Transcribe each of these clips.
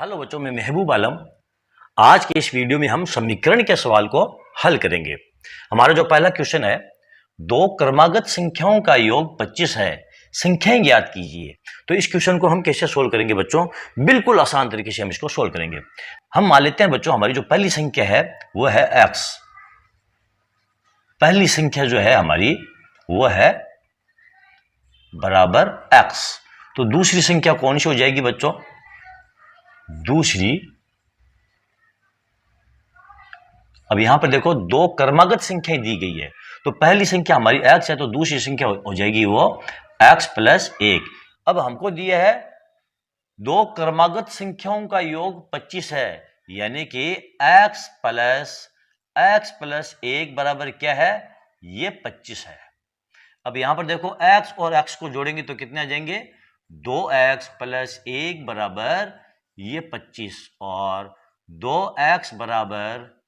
Hello बच्चों, मैं महबूब आलम। आज के इस वीडियो में हम समीकरण के सवाल को हल करेंगे। हमारा जो पहला क्वेश्चन है, दो क्रमागत संख्याओं का योग 25 है, संख्याएं ज्ञात कीजिए। तो इस क्वेश्चन को हम कैसे सोल्व करेंगे बच्चों? बिल्कुल आसान तरीके से हम इसको सोल्व करेंगे। हम मान लेते हैं बच्चों, हमारी जो पहली संख्या है वो है x। पहली संख्या जो है हमारी वो है बराबर x। तो दूसरी संख्या कौन सी हो जाएगी बच्चों? दूसरी, अब यहां पर देखो दो क्रमागत संख्याएं दी गई है, तो पहली संख्या हमारी x है, तो दूसरी संख्या हो जाएगी वो x प्लस 1। अब हमको दिया है दो क्रमागत संख्याओं का योग 25 है, यानी कि x प्लस 1 बराबर क्या है? ये 25 है। अब यहां पर देखो x और x को जोड़ेंगे तो कितने आ जाएंगे? 2x प्लस 1 बराबर ये 25, और 2x बराबर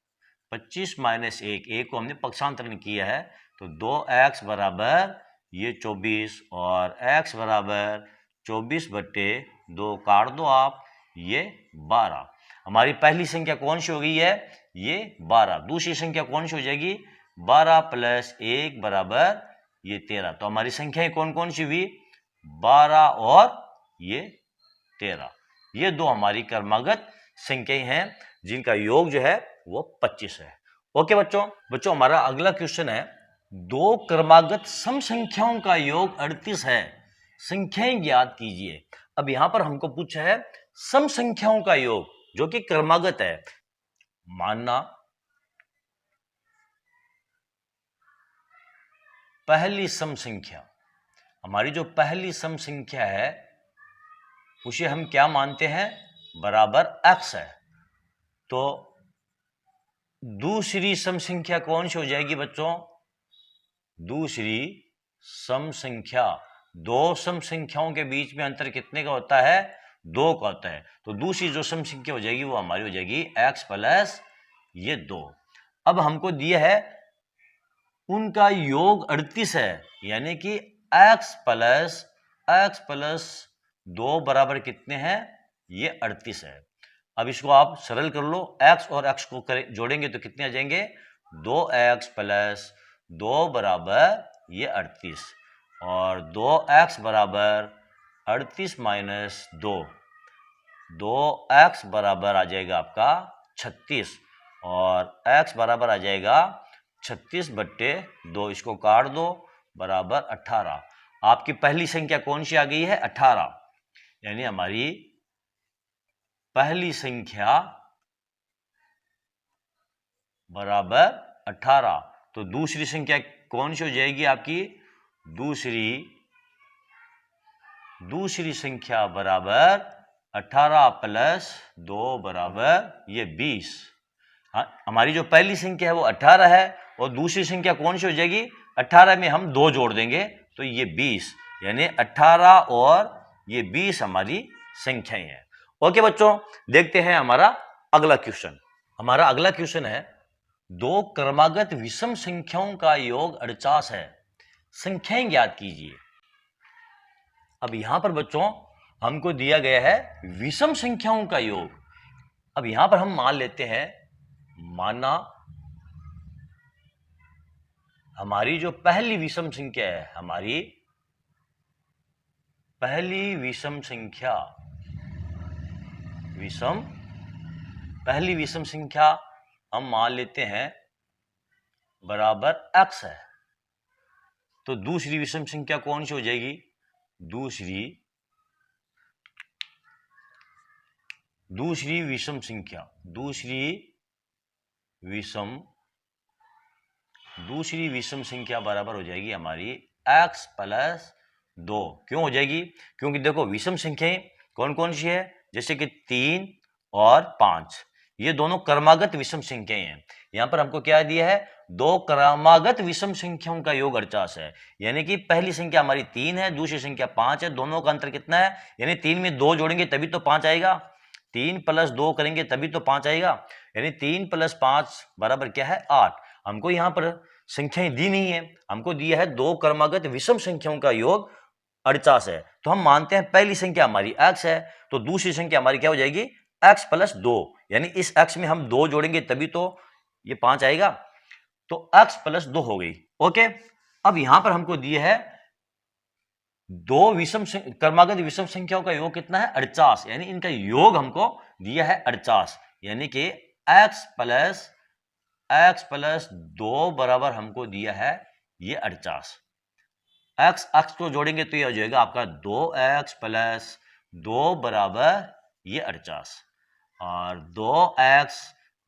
25 माइनस 1 को हमने पक्षांतरण किया है, तो 2x बराबर ये 24, और x बराबर 24/2 काट दो आप, ये 12। हमारी पहली संख्या कौन सी हो गई है? ये 12। दूसरी संख्या कौन सी हो जाएगी? 12 प्लस 1 बराबर ये 13। तो हमारी संख्याएं कौन कौन सी हुई? 12 और ये 13। ये दो हमारी क्रमागत संख्याएं हैं जिनका योग जो है वो 25 है। ओके बच्चों, हमारा अगला क्वेश्चन है, दो क्रमागत सम संख्याओं का योग 38 है, संख्याएं ज्ञात कीजिए। अब यहां पर हमको पूछा है सम संख्याओं का योग जो कि क्रमागत है। मानना पहली सम संख्या, हमारी जो पहली सम संख्या है उसे हम क्या मानते हैं? बराबर x है। तो दूसरी सम संख्या कौन सी हो जाएगी बच्चों? दूसरी सम संख्या, दो सम संख्याओं के बीच में अंतर कितने का होता है? 2 का होता है। तो दूसरी जो सम संख्या हो जाएगी वो हमारी हो जाएगी x प्लस ये 2। अब हमको दिया है उनका योग 38 है, यानी कि x प्लस 2 बराबर कितने हैं? ये 38 है। अब इसको आप सरल कर लो, x और x को जोड़ेंगे तो कितने आ जाएंगे? 2x प्लस 2 बराबर ये 38, और 2x बराबर 38 माइनस 2x बराबर आ जाएगा आपका 36, और x बराबर आ जाएगा 36/2। इसको काट दो, बराबर 18। आपकी पहली संख्या कौन सी आ गई है? 18, यानी हमारी पहली संख्या बराबर 18। तो दूसरी संख्या कौन सी हो जाएगी आपकी? दूसरी संख्या बराबर 18 प्लस 2 बराबर ये 20। हमारी जो पहली संख्या है वो 18 है, और दूसरी संख्या कौन सी हो जाएगी? 18 में हम 2 जोड़ देंगे तो ये 20, यानी 18 और ये 20 हमारी संख्याएं हैं। ओके बच्चों, देखते हैं हमारा अगला क्वेश्चन। हमारा अगला क्वेश्चन है, दो क्रमागत विषम संख्याओं का योग 48 है, संख्याएं ज्ञात कीजिए। अब यहां पर बच्चों हमको दिया गया है विषम संख्याओं का योग। अब यहां पर हम मान लेते हैं, माना हमारी जो पहली विषम संख्या है, हमारी पहली विषम संख्या, पहली विषम संख्या हम मान लेते हैं बराबर x है। तो दूसरी विषम संख्या कौन सी हो जाएगी? दूसरी विषम संख्या, दूसरी विषम संख्या बराबर हो जाएगी हमारी x प्लस 2। क्यों हो जाएगी? क्योंकि देखो विषम संख्याएं कौन कौन सी है, जैसे कि 3 और 5, ये दोनों क्रमागत विषम संख्याएं हैं। यहां पर हमको क्या दिया है? दो क्रमागत विषम संख्याओं का योग 48 है, यानी कि पहली संख्या हमारी 3 है, दूसरी संख्या 5 है, दोनों का अंतर कितना है? यानी 3 में 2 जोड़ेंगे तभी तो 5 आएगा, 3 प्लस 2 करेंगे तभी तो 5 आएगा, यानी 3 प्लस 5 बराबर क्या है? 8। हमको यहां पर संख्याएं दी नहीं है, हमको दिया है दो क्रमागत विषम संख्याओं का योग 48 है। तो हम मानते हैं पहली संख्या हमारी x है, तो दूसरी संख्या हमारी क्या हो जाएगी? x प्लस 2, यानी इस x में हम 2 जोड़ेंगे तभी तो ये 5 आएगा, तो x प्लस 2 हो गई। ओके, अब यहां पर हमको दिए है दो क्रमागत विषम संख्याओं का योग कितना है 48, यानी इनका योग हमको दिया है 48, यानी कि x प्लस 2 बराबर हमको दिया है ये 48। x को जोड़ेंगे तो ये हो जाएगा आपका 2x प्लस 2 बराबर ये 48, और 2x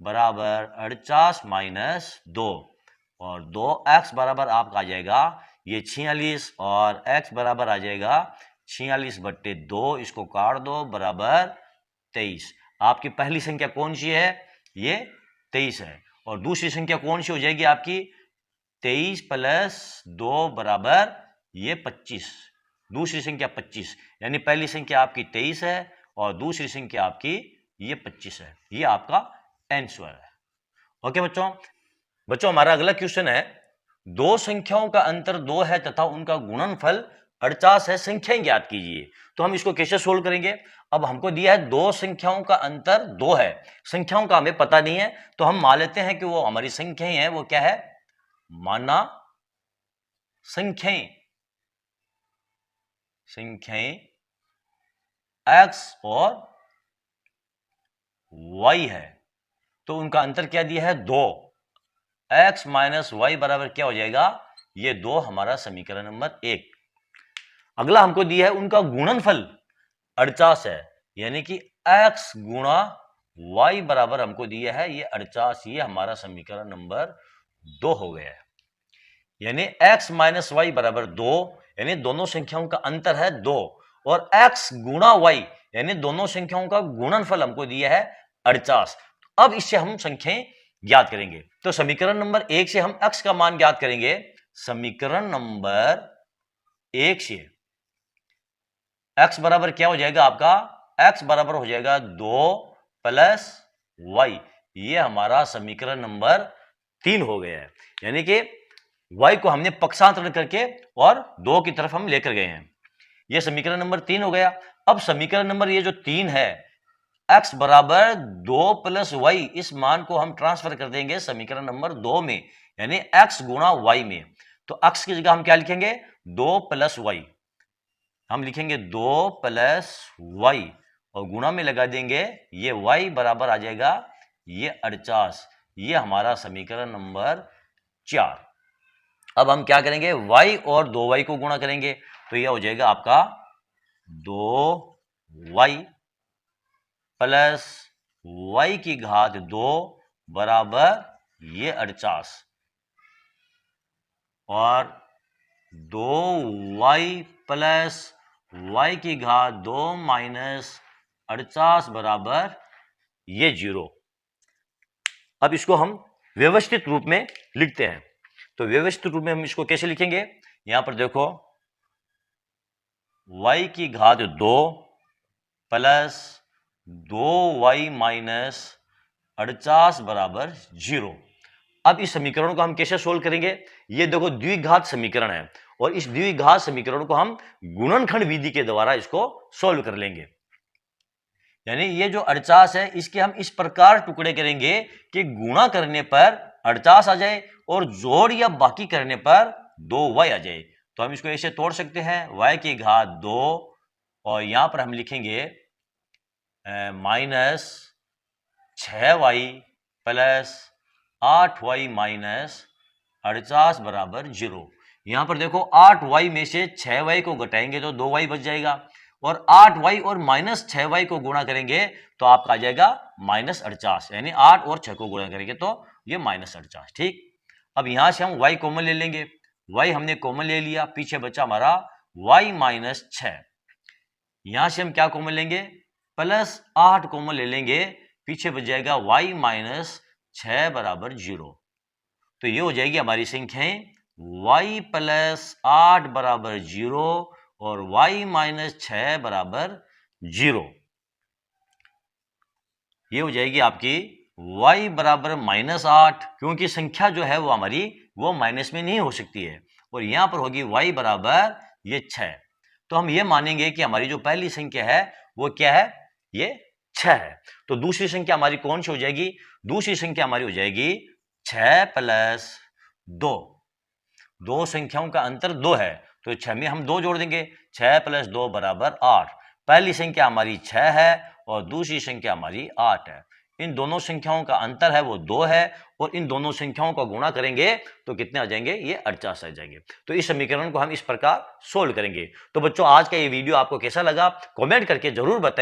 बराबर 48 माइनस 2, और 2x बराबर आपका आ जाएगा ये 46, और x बराबर आ जाएगा 46/2, इसको काट दो, बराबर 23। आपकी पहली संख्या कौन सी है, ये 23 है, और दूसरी संख्या कौन सी हो जाएगी आपकी 23 प्लस 2 बराबर ये 25, दूसरी संख्या 25, यानी पहली संख्या आपकी 23 है और दूसरी संख्या आपकी ये 25 है। ये आपका आंसर है। ओके बच्चों हमारा अगला क्वेश्चन है, दो संख्याओं का अंतर 2 है तथा उनका गुणनफल 48 है, संख्याएं ज्ञात कीजिए। तो हम इसको कैसे सोल्व करेंगे? अब हमको दिया है दो संख्याओं का अंतर 2 है, संख्याओं का हमें पता नहीं है, तो हम मान लेते हैं कि वो हमारी संख्याएं हैं। वो क्या है? माना संख्याएं x और y है, तो उनका अंतर क्या दिया है 2, x माइनस वाई बराबर क्या हो जाएगा ये 2, हमारा समीकरण नंबर 1। अगला हमको दिया है उनका गुणनफल 48 है, यानी कि x गुणा y बराबर हमको दिया है ये 48, ये हमारा समीकरण नंबर 2 हो गया है। यानी x माइनस वाई बराबर 2, यानी दोनों संख्याओं का अंतर है 2, और x गुणा y यानी दोनों संख्याओं का गुणनफल हमको दिया है 48। अब इससे हम संख्याएं ज्ञात करेंगे। तो समीकरण नंबर 1 से हम x का मान ज्ञात करेंगे। समीकरण नंबर 1 से x बराबर क्या हो जाएगा आपका? x बराबर हो जाएगा 2 प्लस y, ये हमारा समीकरण नंबर 3 हो गया है। यानी कि y को हमने पक्षांतरण करके और 2 की तरफ हम लेकर गए हैं, यह समीकरण नंबर 3 हो गया। अब समीकरण नंबर ये जो 3 है, x बराबर 2 प्लस वाई, इस मान को हम ट्रांसफर कर देंगे समीकरण नंबर 2 में, यानी x गुणा y में। तो x की जगह हम क्या लिखेंगे? 2 प्लस वाई, हम लिखेंगे 2 प्लस वाई, और गुणा में लगा देंगे, ये y बराबर आ जाएगा ये 48, ये हमारा समीकरण नंबर 4। अब हम क्या करेंगे? y और 2y को गुणा करेंगे, तो यह हो जाएगा आपका 2y प्लस y की घात 2 बराबर ये 48, और 2y प्लस y की घात 2 माइनस 48 बराबर ये 0। अब इसको हम व्यवस्थित रूप में लिखते हैं। तो व्यवस्थित रूप में हम इसको कैसे लिखेंगे? यहां पर देखो, y की घात 2 प्लस 2y माइनस 48 बराबर 0। अब इस समीकरण को हम कैसे सोल्व करेंगे? ये देखो द्विघात समीकरण है, और इस द्विघात समीकरण को हम गुणनखंड विधि के द्वारा इसको सोल्व कर लेंगे। यानी ये जो 48 है, इसके हम इस प्रकार टुकड़े करेंगे कि गुणा करने पर 48 आ जाए और जोड़ या बाकी करने पर 2y आ जाए। तो हम इसको ऐसे तोड़ सकते हैं, y की घात 2, और यहां पर हम लिखेंगे minus 6y plus 8y minus 48 बराबर 0। यहां पर देखो 8y में से 6y को घटाएंगे तो 2y बच जाएगा, और 8y और माइनस 6y को गुणा करेंगे तो आपका आ जाएगा माइनस 48, यानी 8 और 6 को गुणा करेंगे तो ये माइनस 48। ठीक, अब यहां से हम y कॉमन ले लेंगे, y हमने कॉमन ले लिया, पीछे बचा हमारा y माइनस 6। यहां से हम क्या कॉमन लेंगे? प्लस 8 कॉमन ले लेंगे, पीछे बच जाएगा y माइनस 6 बराबर 0। तो ये हो जाएगी हमारी संख्याएं y प्लस 8 बराबर 0 और y माइनस 6 बराबर 0। ये हो जाएगी आपकी y बराबर माइनस 8, क्योंकि संख्या जो है वो हमारी वो माइनस में नहीं हो सकती है, और यहां पर होगी y बराबर ये 6। तो हम ये मानेंगे कि हमारी जो पहली संख्या है वो क्या है? ये 6 है। तो दूसरी संख्या हमारी कौन सी हो जाएगी? दूसरी संख्या हमारी हो जाएगी 6 प्लस 2। दो संख्याओं का अंतर 2 है, तो 6 में हम 2 जोड़ देंगे, 6 प्लस 2 बराबर 8। पहली संख्या हमारी 6 है और दूसरी संख्या हमारी 8 है। इन दोनों संख्याओं का अंतर है वो 2 है, और इन दोनों संख्याओं का गुणा करेंगे तो कितने आ जाएंगे? ये 48 आ जाएंगे। तो इस समीकरण को हम इस प्रकार सोल्व करेंगे। तो बच्चों, आज का ये वीडियो आपको कैसा लगा कमेंट करके जरूर बताइए।